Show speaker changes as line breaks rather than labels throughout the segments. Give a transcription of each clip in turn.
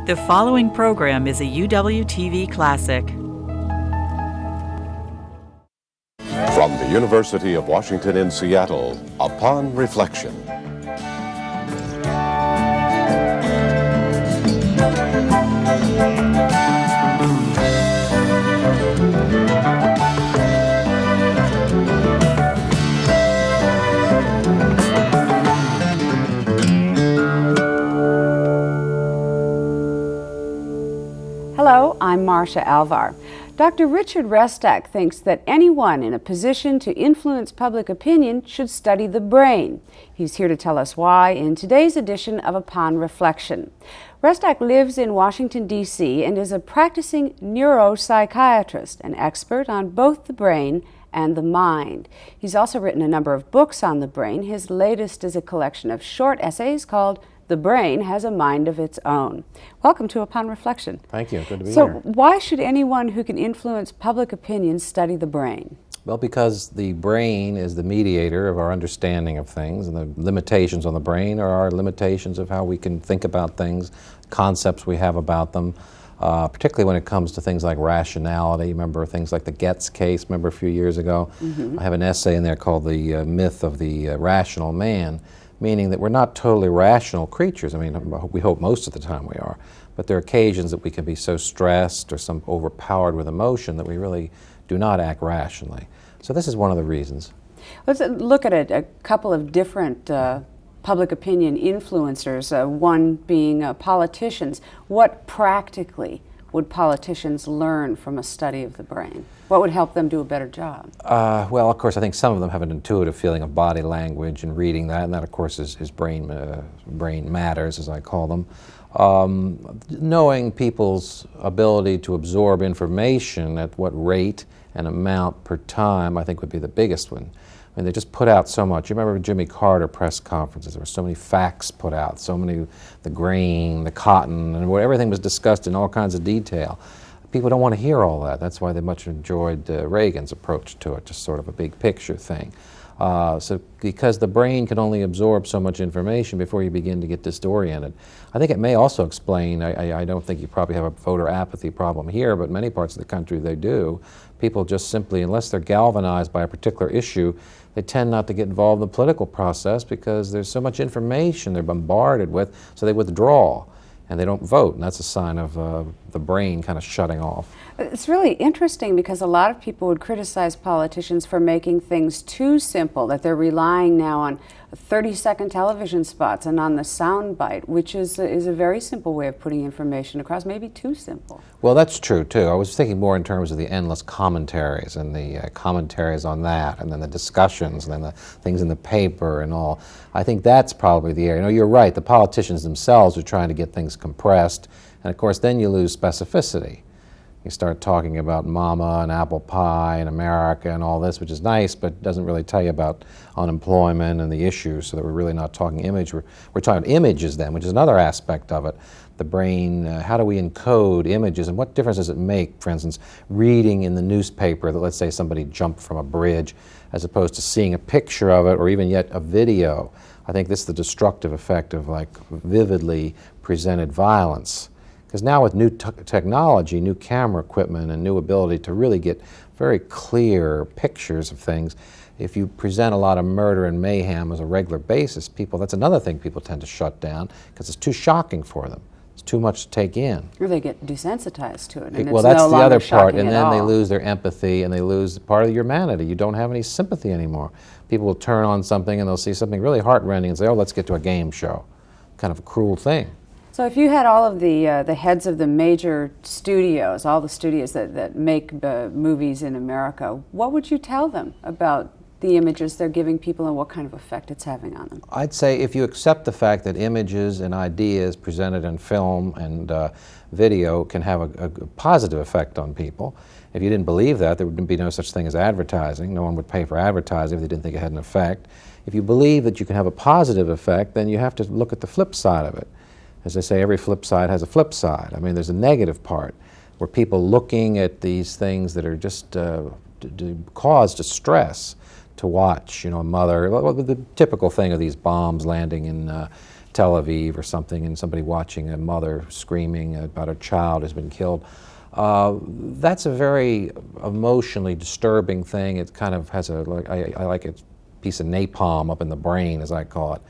The following program is a UWTV classic.
From the University of Washington in Seattle, Upon Reflection.
Hello, I'm Marcia Alvar. Dr. Richard Restak thinks that anyone in a position to influence public opinion should study the brain. He's here to tell us why in today's edition of Upon Reflection. Restak lives in Washington, D.C. and is a practicing neuropsychiatrist, an expert on both the brain and the mind. He's also written a number of books on the brain. His latest is a collection of short essays called The Brain Has a Mind of Its Own. Welcome to Upon Reflection.
Thank you. Good to be here.
So why should anyone who can influence public opinion study the brain?
Well, because the brain is the mediator of our understanding of things, and the limitations on the brain are our limitations of how we can think about things, concepts we have about them, particularly when it comes to things like rationality. Remember things like the Getz case, remember a few years ago? I have an essay in there called The Myth of the Rational Man, meaning that we're not totally rational creatures. I mean, we hope most of the time we are, but there are occasions that we can be so stressed or some overpowered with emotion that we really do not act rationally. So this is one of the reasons.
Let's look at a couple of different public opinion influencers, one being politicians. What practically would politicians learn from a study of the brain? What would help them do a better job?
Well, of course, I think some of them have an intuitive feeling of body language and reading that, and that, of course, is brain matters, as I call them. Knowing people's ability to absorb information at what rate and amount per time, I think, would be the biggest one. I mean, they just put out so much. You remember Jimmy Carter press conferences, there were so many facts put out, so many, the grain, the cotton, and everything was discussed in all kinds of detail. People don't want to hear all that. That's why they much enjoyed Reagan's approach to it, just sort of a big picture thing. So because the brain can only absorb so much information before you begin to get disoriented. I think it may also explain, I don't think you probably have a voter apathy problem here, but many parts of the country they do. People just simply, unless they're galvanized by a particular issue, they tend not to get involved in the political process because there's so much information they're bombarded with, so they withdraw and they don't vote, and that's a sign of the brain kind of shutting off.
It's really interesting because a lot of people would criticize politicians for making things too simple, that they're relying now on 30-second television spots and on the sound bite, which is a very simple way of putting information across, maybe too simple.
Well, that's true, too. I was thinking more in terms of the endless commentaries and the commentaries on that, and then the discussions, and then the things in the paper and all. I think that's probably the area. You know, you're right. The politicians themselves are trying to get things compressed, and of course, then you lose specificity. You start talking about mama and apple pie and America and all this, which is nice, but doesn't really tell you about unemployment and the issues, so that we're really not talking image. We're talking images then, which is another aspect of it. The brain, how do we encode images, and what difference does it make, for instance, reading in the newspaper that, let's say, somebody jumped from a bridge, as opposed to seeing a picture of it, or even yet a video. I think this is the destructive effect of, like, vividly presented violence. Because now with new technology, new camera equipment, and new ability to really get very clear pictures of things, if you present a lot of murder and mayhem as a regular basis, that's another thing people tend to shut down because it's too shocking for them. It's too much to take in.
Or they get desensitized to it, and
well,
it's
that's
no
the
longer
other part,
shocking
and
at
then they
all.
lose their empathy, and they lose part of your humanity. You don't have any sympathy anymore. People will turn on something, and they'll see something really heartrending and say, oh, let's get to a game show. Kind of a cruel thing.
So if you had all of the heads of the major studios, all the studios that make movies in America, what would you tell them about the images they're giving people and what kind of effect it's having on them?
I'd say if you accept the fact that images and ideas presented in film and video can have a positive effect on people. If you didn't believe that, there would be no such thing as advertising. No one would pay for advertising if they didn't think it had an effect. If you believe that you can have a positive effect, then you have to look at the flip side of it. As I say, every flip side has a flip side. I mean, there's a negative part where people looking at these things that are just cause distress to watch. You know, a mother, well, the typical thing of these bombs landing in Tel Aviv or something, and somebody watching a mother screaming about a child who's been killed. That's a very emotionally disturbing thing. It kind of has I like a piece of napalm up in the brain, as I call it.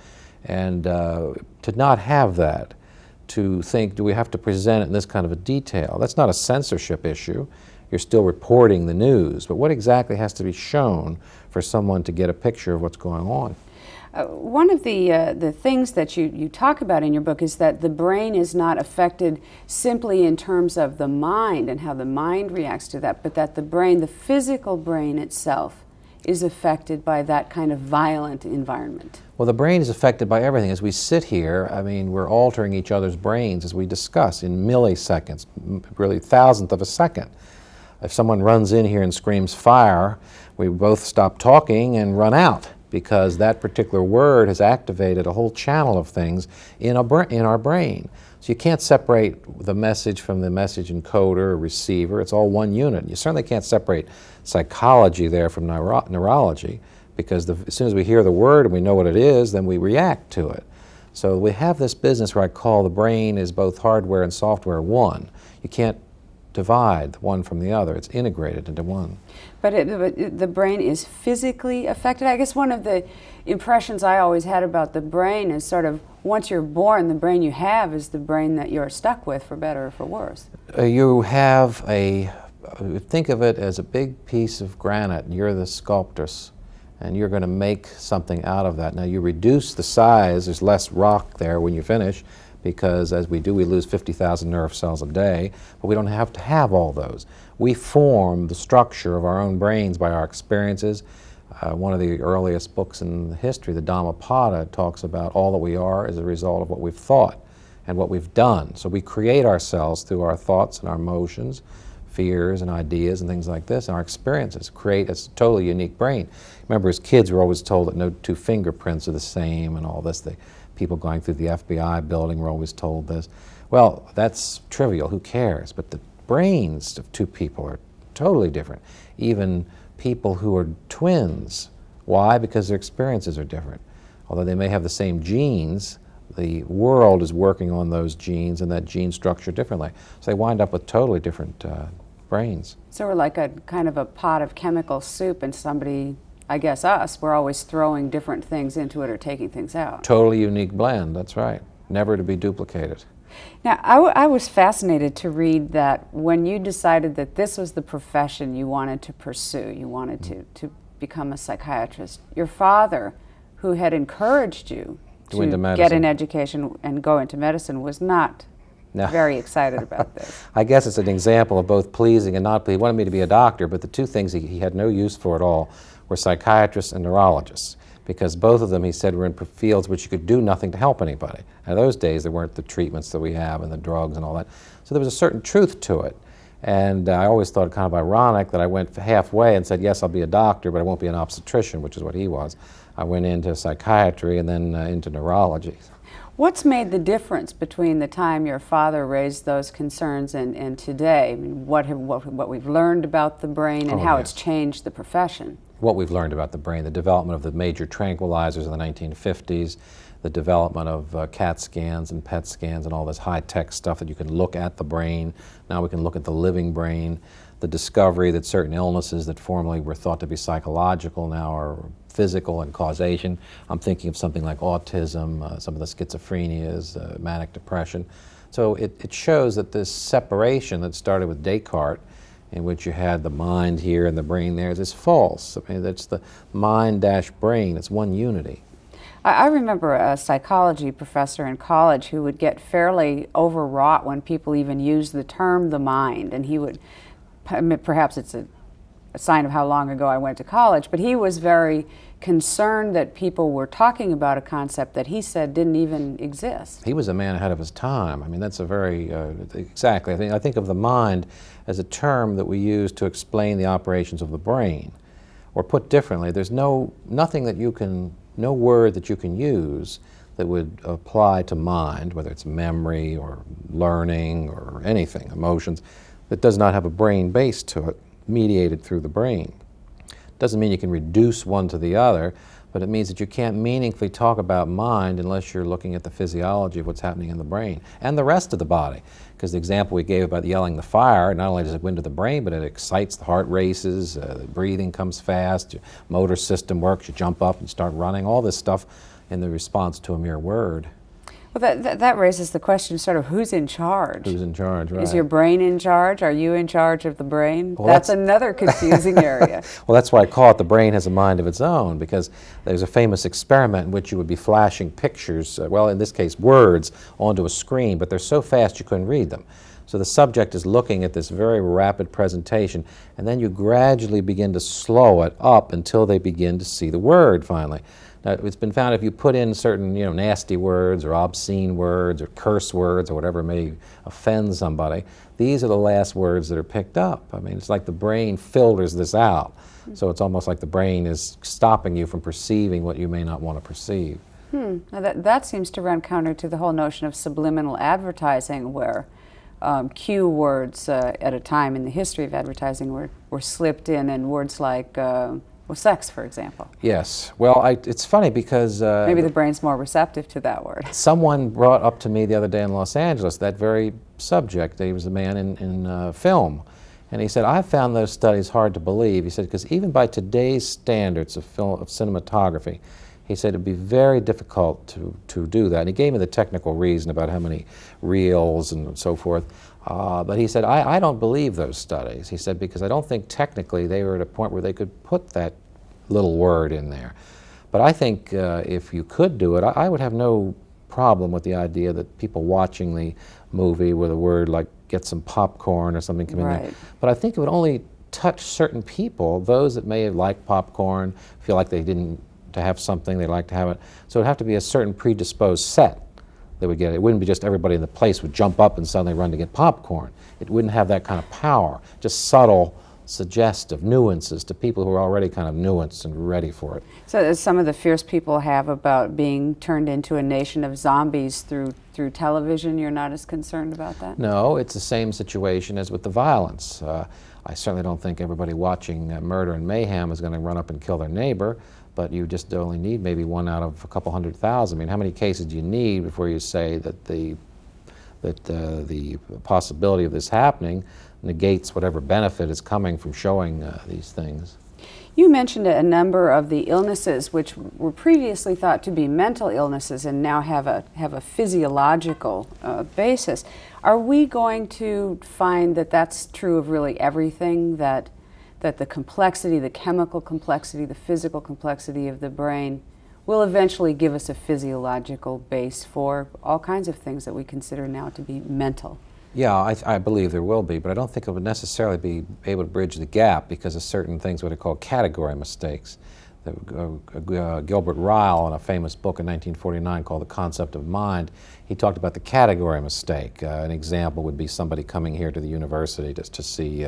And to not have that, to think, do we have to present it in this kind of a detail? That's not a censorship issue. You're still reporting the news, but what exactly has to be shown for someone to get a picture of what's going on?
One of the things that you talk about in your book is that the brain is not affected simply in terms of the mind and how the mind reacts to that, but that the brain, the physical brain itself, is affected by that kind of violent environment.
Well, the brain is affected by everything. As we sit here, I mean, we're altering each other's brains as we discuss in milliseconds, really thousandth of a second. If someone runs in here and screams fire, we both stop talking and run out, because that particular word has activated a whole channel of things in our brain. So you can't separate the message from the message encoder or receiver. It's all one unit. You certainly can't separate psychology there from neurology, because as soon as we hear the word and we know what it is, then we react to it. So we have this business where I call the brain is both hardware and software one. You can't divide one from the other. It's integrated into one.
But the brain is physically affected. I guess one of the impressions I always had about the brain is sort of, once you're born, the brain you have is the brain that you're stuck with, for better or for worse.
You have think of it as a big piece of granite, and you're the sculptress, and you're going to make something out of that. Now you reduce the size, there's less rock there when you finish, because as we do, we lose 50,000 nerve cells a day, but we don't have to have all those. We form the structure of our own brains by our experiences. One of the earliest books in history, the Dhammapada, talks about all that we are as a result of what we've thought and what we've done. So we create ourselves through our thoughts and our emotions, fears and ideas and things like this, and our experiences create a totally unique brain. Remember, as kids, we're always told that no two fingerprints are the same and all this. People going through the FBI building were always told this. Well, that's trivial, who cares? But the brains of two people are totally different. Even people who are twins. Why? Because their experiences are different. Although they may have the same genes, the world is working on those genes and that gene structure differently. So they wind up with totally different brains.
So we're like a kind of a pot of chemical soup, and somebody, I guess us, we're always throwing different things into it or taking things out.
Totally unique blend, that's right. Never to be duplicated.
Now, I was fascinated to read that when you decided that this was the profession you wanted to pursue, you wanted to become a psychiatrist, your father, who had encouraged you to get an education and go into medicine, was not very excited about this.
I guess it's an example of both pleasing and not pleasing. He wanted me to be a doctor, but the two things he had no use for at all were psychiatrists and neurologists, because both of them, he said, were in fields which you could do nothing to help anybody. In those days, there weren't the treatments that we have and the drugs and all that. So there was a certain truth to it. And I always thought it kind of ironic that I went halfway and said, yes, I'll be a doctor, but I won't be an obstetrician, which is what he was. I went into psychiatry and then into neurology.
What's made the difference between the time your father raised those concerns and today? I mean, what we've learned about the brain and how it's changed the profession?
What we've learned about the brain, the development of the major tranquilizers in the 1950s, the development of CAT scans and PET scans and all this high-tech stuff that you can look at the brain. Now we can look at the living brain. The discovery that certain illnesses that formerly were thought to be psychological now are physical and causation. I'm thinking of something like autism, some of the schizophrenias, manic depression. So it shows that this separation that started with Descartes, in which you had the mind here and the brain there, is false. I mean, it's the mind-brain. It's one unity.
I remember a psychology professor in college who would get fairly overwrought when people even used the term the mind, and he would, perhaps it's a sign of how long ago I went to college, but he was very concerned that people were talking about a concept that he said didn't even exist.
He was a man ahead of his time. I mean, that's a very, exactly. I think of the mind as a term that we use to explain the operations of the brain. Or put differently, there's nothing that you can, no word that you can use that would apply to mind, whether it's memory or learning or anything, emotions, that does not have a brain base to it, mediated through the brain. Doesn't mean you can reduce one to the other, but it means that you can't meaningfully talk about mind unless you're looking at the physiology of what's happening in the brain and the rest of the body. Because the example we gave about yelling the fire, not only does it go into the brain, but it excites, the heart races, the breathing comes fast, your motor system works, you jump up and start running, all this stuff in the response to a mere word.
Well, that raises the question, sort of, who's in charge?
Who's in charge, right.
Is your brain in charge? Are you in charge of the brain?
Well,
that's another confusing area.
Well, that's why I call it the brain has a mind of its own, because there's a famous experiment in which you would be flashing pictures, well, in this case, words, onto a screen, but they're so fast you couldn't read them. So the subject is looking at this very rapid presentation, and then you gradually begin to slow it up until they begin to see the word finally. Now, it's been found if you put in certain, nasty words or obscene words or curse words or whatever may offend somebody, these are the last words that are picked up. I mean, it's like the brain filters this out. So it's almost like the brain is stopping you from perceiving what you may not want to perceive.
Now that seems to run counter to the whole notion of subliminal advertising, where cue words at a time in the history of advertising were slipped in, and words like sex, for example.
Yes. Well, it's funny because
maybe the brain's more receptive to that word.
Someone brought up to me the other day in Los Angeles that very subject. He was a man in film. And he said, I've found those studies hard to believe. He said, because even by today's standards of cinematography, he said it'd be very difficult to do that. And he gave me the technical reason about how many reels and so forth. But he said, I don't believe those studies. He said, because I don't think technically they were at a point where they could put that little word in there. But I think if you could do it, I would have no problem with the idea that people watching the movie with a word like get some popcorn or something come in there. But I think it would only touch certain people, those that may have liked popcorn, feel like they didn't to have something, they like to have it. So it would have to be a certain predisposed set that would get it. It wouldn't be just everybody in the place would jump up and suddenly run to get popcorn. It wouldn't have that kind of power, just subtle, suggestive nuances to people who are already kind of nuanced and ready for it.
So some of the fears people have about being turned into a nation of zombies through television, you're not as concerned about that?
No, it's the same situation as with the violence. I certainly don't think everybody watching murder and mayhem is going to run up and kill their neighbor, but you just only need maybe one out of a couple 100,000. I mean, how many cases do you need before you say that the possibility of this happening negates whatever benefit is coming from showing these things?
You mentioned a number of the illnesses which were previously thought to be mental illnesses and now have a physiological basis. Are we going to find that that's true of really everything, that the complexity, the chemical complexity, the physical complexity of the brain will eventually give us a physiological base for all kinds of things that we consider now to be mental?
Yeah, I believe there will be, but I don't think it would necessarily be able to bridge the gap because of certain things, what are called category mistakes. Gilbert Ryle, in a famous book in 1949 called The Concept of Mind, he talked about the category mistake. An example would be somebody coming here to the university just to see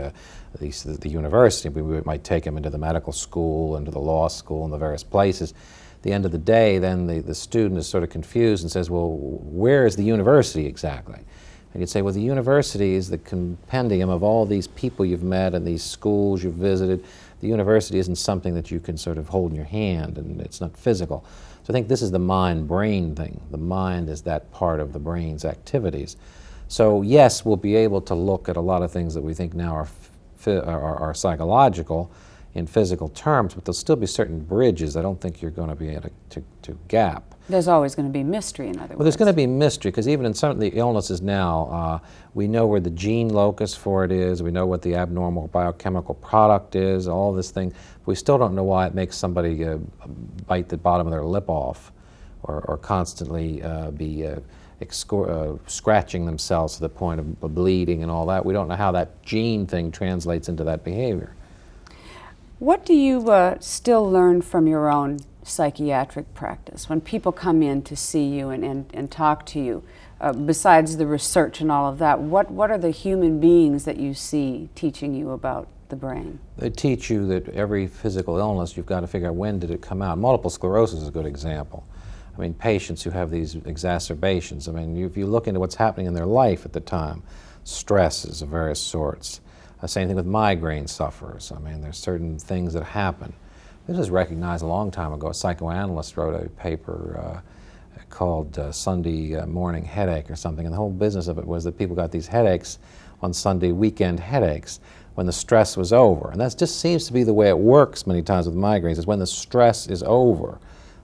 the university. We might take him into the medical school, into the law school, and the various places. At the end of the day, then the student is sort of confused and says, well, where is the university exactly? And you'd say, well, the university is the compendium of all these people you've met and these schools you've visited. The university isn't something that you can sort of hold in your hand, and it's not physical. So I think this is the mind-brain thing. The mind is that part of the brain's activities. So yes, we'll be able to look at a lot of things that we think now are psychological in physical terms, but there'll still be certain bridges I don't think you're going to be able to gap.
There's always going to be mystery, in other words.
Well, there's going to be mystery, because even in some of the illnesses now, we know where the gene locus for it is, we know what the abnormal biochemical product is, all this thing. But we still don't know why it makes somebody bite the bottom of their lip off or constantly be scratching themselves to the point of bleeding and all that. We don't know how that gene thing translates into that behavior.
What do you still learn from your own psychiatric practice when people come in to see you and talk to you? Besides the research and all of that, what are the human beings that you see teaching you about the brain?
They teach you that every physical illness, you've got to figure out when did it come out. Multiple sclerosis is a good example. I mean, patients who have these exacerbations, I mean, if you look into what's happening in their life at the time, stresses of various sorts. Same thing with migraine sufferers. I mean, there's certain things that happen. This was recognized a long time ago. A psychoanalyst wrote a paper called Sunday Morning Headache or something, and the whole business of it was that people got these headaches on Sunday weekend headaches when the stress was over. And that just seems to be the way it works many times with migraines, is when the stress is over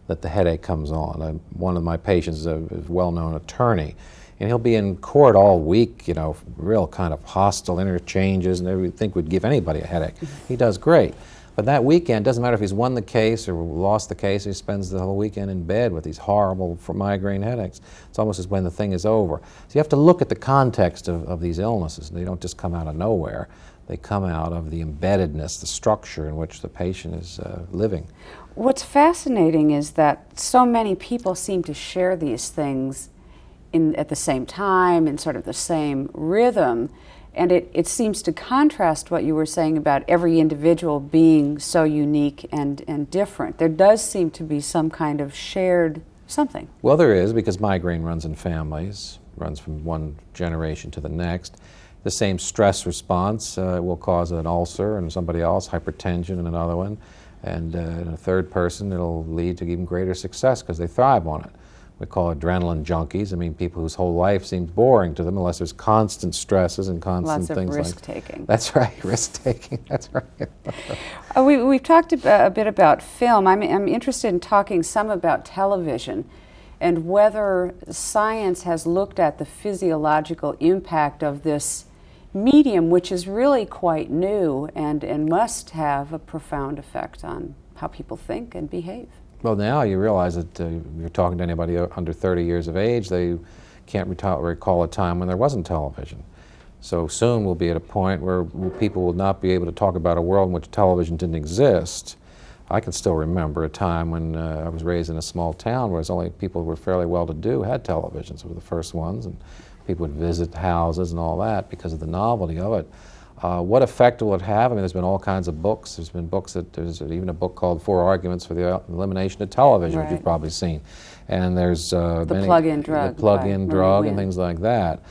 that the headache comes on. One of my patients is a well-known attorney, and he'll be in court all week, you know, real kind of hostile interchanges, and everything would give anybody a headache. He does great. But that weekend, doesn't matter if he's won the case or lost the case, he spends the whole weekend in bed with these horrible migraine headaches. It's almost as when the thing is over. So you have to look at the context of these illnesses. They don't just come out of nowhere. They come out of the embeddedness, the structure in which the patient is living.
What's fascinating is that so many people seem to share these things at the same time, in sort of the same rhythm. And it seems to contrast what you were saying about every individual being so unique and different. There does seem to be some kind of shared something.
Well, there is, because migraine runs in families, runs from one generation to the next. The same stress response will cause an ulcer in somebody else, hypertension in another one, and in a third person it'll lead to even greater success because they thrive on it. We call adrenaline junkies. I mean, people whose whole life seems boring to them unless there's constant stresses and constant things like...
Lots of risk-taking.
That's right, risk-taking, that's right.
We've talked a bit about film. I'm interested in talking some about television and whether science has looked at the physiological impact of this medium, which is really quite new and must have a profound effect on how people think and behave.
Well, now you realize that you're talking to anybody under 30 years of age, they can't recall a time when there wasn't television. So soon we'll be at a point where people will not be able to talk about a world in which television didn't exist. I can still remember a time when I was raised in a small town where only people who were fairly well-to-do had televisions. We were the first ones, and people would visit houses and all that because of the novelty of it. What effect will it have? I mean, there's been all kinds of books. There's been books there's even a book called 4 Arguments for the Elimination of Television, which you've probably seen. And there's
the plug-in drug.
The plug-in drug and things like that.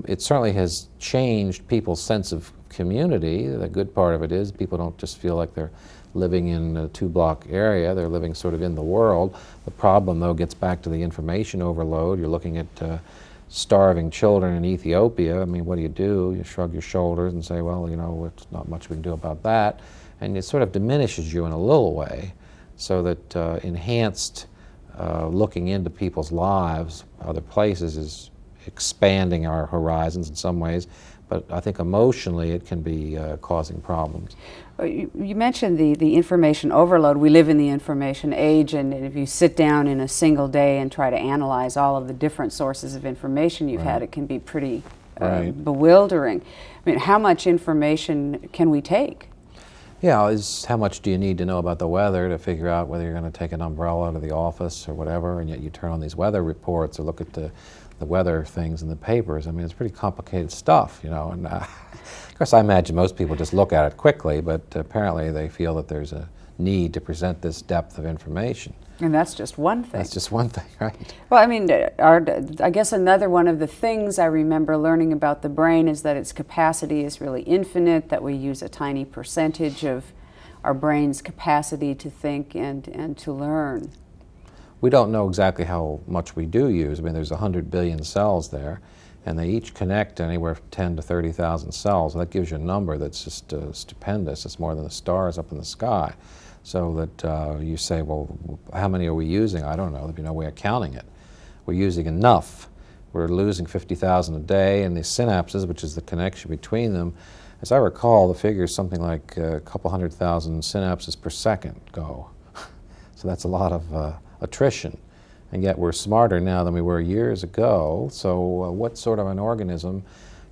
It certainly has changed people's sense of community. The good part of it is people don't just feel like they're living in a 2-block area. They're living sort of in the world. The problem, though, gets back to the information overload. You're looking at starving children in Ethiopia. I mean, what do? You shrug your shoulders and say, well, you know, it's not much we can do about that. And it sort of diminishes you in a little way, so that enhanced looking into people's lives, other places, is expanding our horizons in some ways. But I think emotionally it can be causing problems.
You mentioned the information overload. We live in the information age, and if you sit down in a single day and try to analyze all of the different sources of information you've had, it can be pretty bewildering. I mean, how much information can we take?
Yeah, how much do you need to know about the weather to figure out whether you're going to take an umbrella to the office or whatever, and yet you turn on these weather reports or look at the weather things in the papers. I mean, it's pretty complicated stuff, you know. And of course, I imagine most people just look at it quickly, but apparently they feel that there's a need to present this depth of information.
And that's just one thing.
That's just one thing, right?
Well, I mean, I guess another one of the things I remember learning about the brain is that its capacity is really infinite, that we use a tiny percentage of our brain's capacity to think and to learn.
We don't know exactly how much we do use. I mean, there's 100 billion cells there, and they each connect anywhere from 10 to 30,000 cells. That gives you a number that's just stupendous. It's more than the stars up in the sky. So that you say, well, how many are we using? I don't know. There'd be no way of counting it. We're using enough. We're losing 50,000 a day, and the synapses, which is the connection between them, as I recall, the figure is something like a couple 100,000 synapses per second go. So that's a lot of attrition, and yet we're smarter now than we were years ago. So what sort of an organism?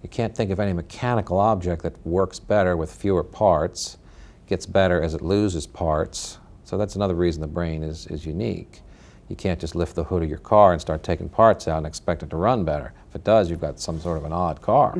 You can't think of any mechanical object that works better with fewer parts, gets better as it loses parts. So that's another reason the brain is unique. You can't just lift the hood of your car and start taking parts out and expect it to run better. If it does, you've got some sort of an odd car.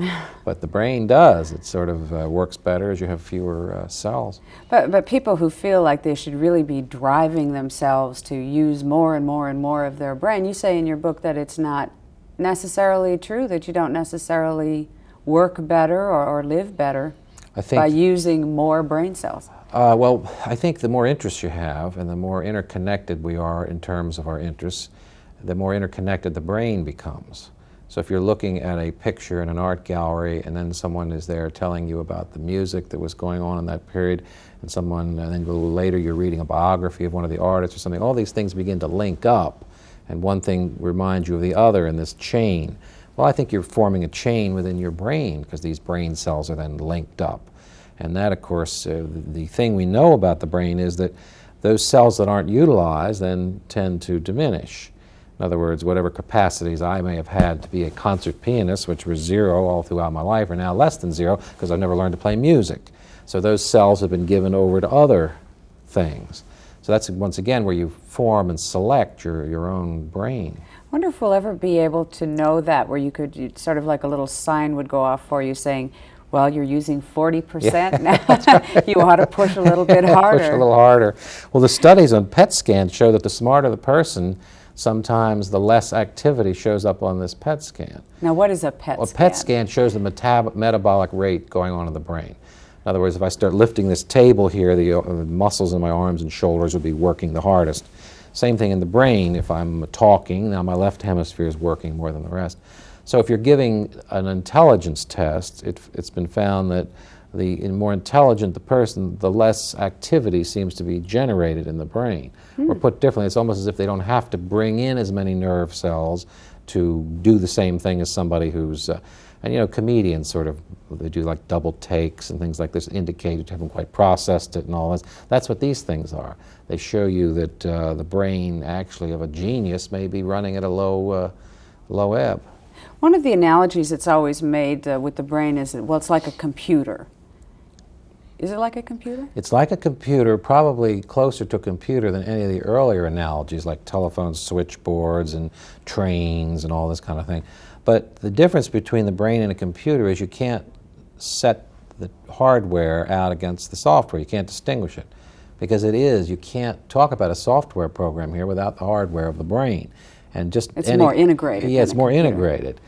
But the brain does. It sort of works better as you have fewer cells.
But people who feel like they should really be driving themselves to use more and more and more of their brain, you say in your book that it's not necessarily true, that you don't necessarily work better or live better by using more brain cells.
Well, I think the more interests you have and the more interconnected we are in terms of our interests, the more interconnected the brain becomes. So if you're looking at a picture in an art gallery and then someone is there telling you about the music that was going on in that period, and then a little later you're reading a biography of one of the artists or something, all these things begin to link up, and one thing reminds you of the other in this chain. Well, I think you're forming a chain within your brain because these brain cells are then linked up. And that, of course, the thing we know about the brain is that those cells that aren't utilized then tend to diminish. In other words, whatever capacities I may have had to be a concert pianist, which were 0 all throughout my life, are now less than 0 because I've never learned to play music. So those cells have been given over to other things. So that's, once again, where you form and select your own brain.
I wonder if we'll ever be able to know that, where you'd sort of like a little sign would go off for you saying, well, you're using 40% now. Right. You ought to push a little bit harder.
Push a little harder. Well, the studies on PET scans show that the smarter the person, sometimes the less activity shows up on this PET scan.
Now, what is a PET scan?
A PET scan shows the metabolic rate going on in the brain. In other words, if I start lifting this table here, the muscles in my arms and shoulders will be working the hardest. Same thing in the brain. If I'm talking, now my left hemisphere is working more than the rest. So if you're giving an intelligence test, it's been found that the more intelligent the person, the less activity seems to be generated in the brain. Or put differently, it's almost as if they don't have to bring in as many nerve cells to do the same thing as somebody who's, and you know, comedians sort of, they do like double takes and things like this, indicate you haven't quite processed it and all this. That's what these things are. They show you that the brain actually of a genius may be running at a low ebb.
One of the analogies that's always made with the brain is that, well, it's like a computer. Is it like a computer?
It's like a computer, probably closer to a computer than any of the earlier analogies like telephone switchboards and trains and all this kind of thing. But the difference between the brain and a computer is you can't set the hardware out against the software. You can't distinguish it. Because you can't talk about a software program here without the hardware of the brain. And just
it's more integrated.
Yeah, it's more integrated.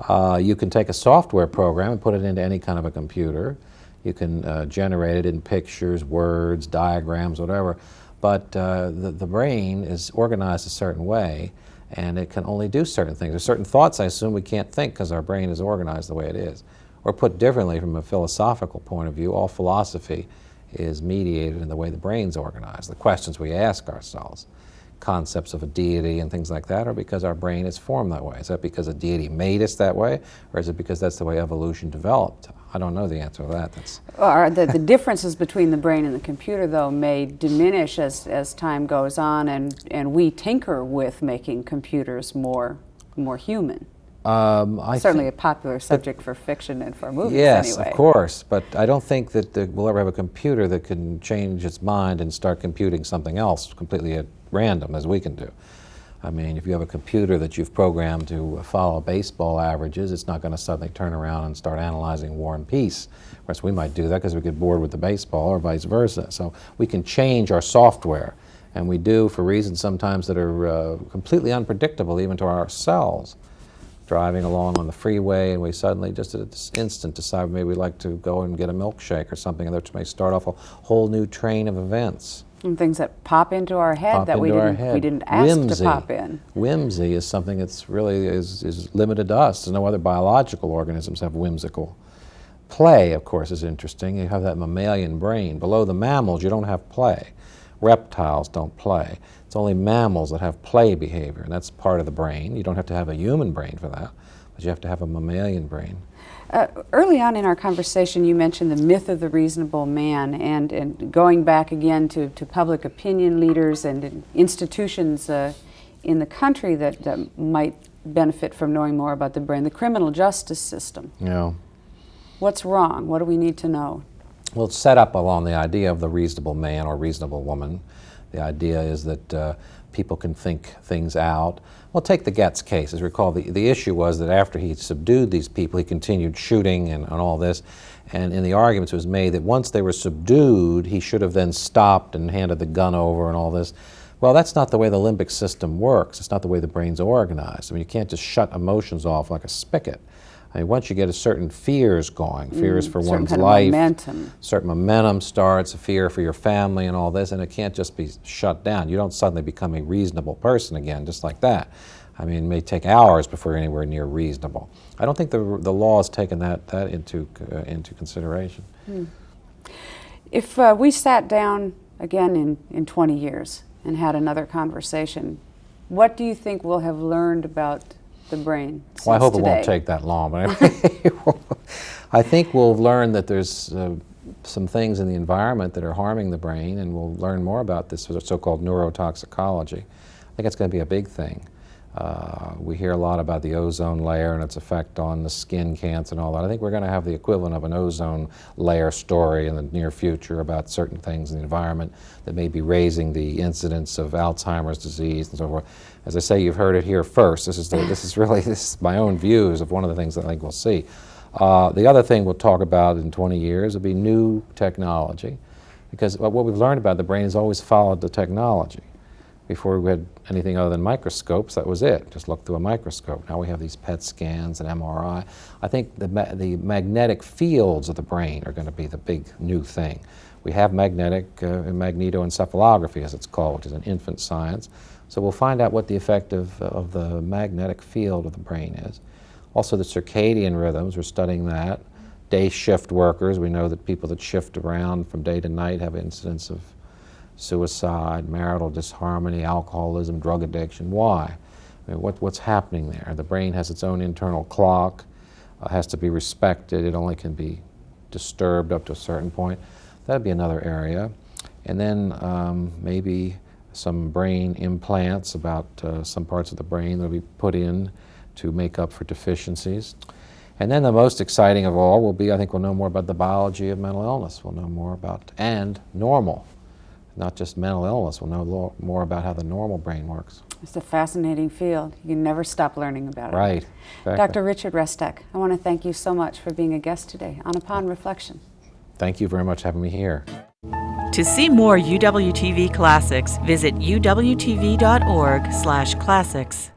You can take a software program and put it into any kind of a computer. You can generate it in pictures, words, diagrams, whatever. But the brain is organized a certain way, and it can only do certain things. There's certain thoughts, I assume, we can't think because our brain is organized the way it is. Or put differently, from a philosophical point of view, all philosophy is mediated in the way the brain's organized. The questions we ask ourselves, concepts of a deity and things like that, are because our brain is formed that way. Is that because a deity made us that way, or is it because that's the way evolution developed? I don't know the answer to that.
The differences between the brain and the computer, though, may diminish as time goes on, and we tinker with making computers more human. Certainly a popular subject for fiction and for movies,
yes,
anyway.
Of course, but I don't think that we'll ever have a computer that can change its mind and start computing something else completely at random, as we can do. I mean, if you have a computer that you've programmed to follow baseball averages, it's not going to suddenly turn around and start analyzing War and Peace. Whereas we might do that because we get bored with the baseball, or vice versa. So we can change our software, and we do for reasons sometimes that are completely unpredictable even to ourselves. Driving along on the freeway, and we suddenly, just at this instant, decide maybe we'd like to go and get a milkshake or something, which may start off a whole new train of events.
And things that pop into our head that we didn't ask to pop in.
Whimsy is something that's really is limited to us. No other biological organisms have whimsical. Play, of course, is interesting. You have that mammalian brain. Below the mammals, you don't have play. Reptiles don't play. It's only mammals that have play behavior, and that's part of the brain. You don't have to have a human brain for that, but you have to have a mammalian brain.
Early on in our conversation, you mentioned the myth of the reasonable man, and going back again to public opinion leaders and institutions in the country that might benefit from knowing more about the brain, the criminal justice system.
Yeah.
What's wrong? What do we need to know?
Well, it's set up along the idea of the reasonable man or reasonable woman. The idea is that people can think things out. Well, take the Getz case. As you recall, the issue was that after he subdued these people, he continued shooting and all this. And in the arguments it was made that once they were subdued, he should have then stopped and handed the gun over and all this. Well, that's not the way the limbic system works. It's not the way the brain's organized. I mean, you can't just shut emotions off like a spigot. I mean, once you get a certain fears going, fears for
certain
one's
kind of
life,
momentum.
certain momentum starts, a fear for your family and all this, and it can't just be shut down. You don't suddenly become a reasonable person again, just like that. I mean, it may take hours before you're anywhere near reasonable. I don't think the law has taken that into consideration.
If we sat down again in 20 years and had another conversation, what do you think we'll have learned about the brain since
Well, I hope
today?
it won't take that long, but anyway, I think we'll learn that there's some things in the environment that are harming the brain, and we'll learn more about this so-called neurotoxicology. I think it's going to be a big thing. We hear a lot about the ozone layer and its effect on the skin cancer and all that. I think we're going to have the equivalent of an ozone layer story in the near future about certain things in the environment that may be raising the incidence of Alzheimer's disease and so forth. As I say, you've heard it here first. This is my own views of one of the things that I think we'll see. The other thing we'll talk about in 20 years will be new technology, because what we've learned about the brain has always followed the technology. Before we had anything other than microscopes, that was it. Just look through a microscope. Now we have these PET scans and MRI. I think the magnetic fields of the brain are going to be the big new thing. We have magnetoencephalography, as it's called, which is an infant science. So we'll find out what the effect of the magnetic field of the brain is. Also the circadian rhythms, we're studying that. Day shift workers, we know that people that shift around from day to night have incidents of suicide, marital disharmony, alcoholism, drug addiction. Why? I mean, what's happening there? The brain has its own internal clock, has to be respected. It only can be disturbed up to a certain point. That'd be another area. And then maybe some brain implants about some parts of the brain that'll be put in to make up for deficiencies. And then the most exciting of all will be, I think we'll know more about the biology of mental illness. We'll know more about, and normal. Not just mental illness, we'll know more about how the normal brain works.
It's a fascinating field. You can never stop learning about it.
Right. Exactly.
Dr. Richard Restak, I want to thank you so much for being a guest today on Upon Reflection.
Thank you very much for having me here.
To see more UWTV classics, visit uwtv.org/classics.